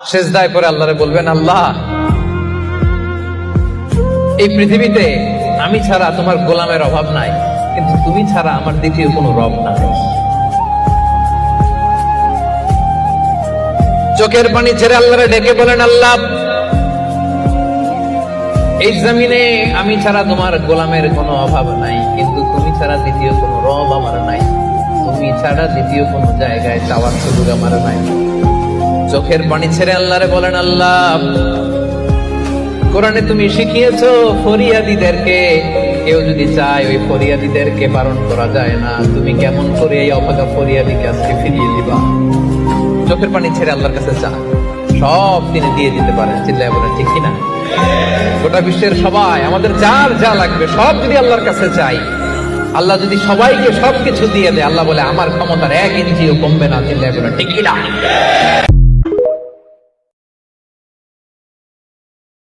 সেজদায় পরে আল্লাহরে বলবেন, আল্লাহ এই পৃথিবীতে আমি ছাড়া তোমার গোলামের অভাব নাই, কিন্তু তুমি ছাড়া আমার দ্বিতীয় কোনো রব নাই। চোখের পানি ছেড়ে আল্লাহরে ডেকে বলেন, আল্লাহ এই জমিনে আমি ছাড়া তোমার গোলামের কোনো অভাব নাই, কিন্তু তুমি ছাড়া দ্বিতীয় কোনো রব আমার নাই, তুমি ছাড়া দ্বিতীয় কোনো জায়গায় চাওয়ার সুযোগ আমার নাই। চোখের পানি ছেড়ে আল্লাহরে বলেন, আল্লাহ কোরআনে তুমি শিখিয়েছো ফরিয়াদীদেরকে কেউ যদি চায় ওই ফরিয়াদীদেরকে বারণ করা যায় না, তুমি কেমন করে এই অভাগা ফরিয়াদীকে আজকে ফিরিয়ে দিবা। চোখের পানি ছেড়ে আল্লাহর কাছে চা, সব তিনি দিয়ে দিতে পারেন। চিল্লায় বলেন ঠিক কিনা? গোটা বিশ্বের সবাই আমাদের যার যা লাগবে সব যদি আল্লাহর কাছে চাই, আল্লাহ যদি সবাইকে সবকিছু দিয়ে দেয়, আল্লাহ বলে আমার ক্ষমতার 1 ইঞ্চিও কমবে না। চিল্লায় বলেন ঠিক কিনা?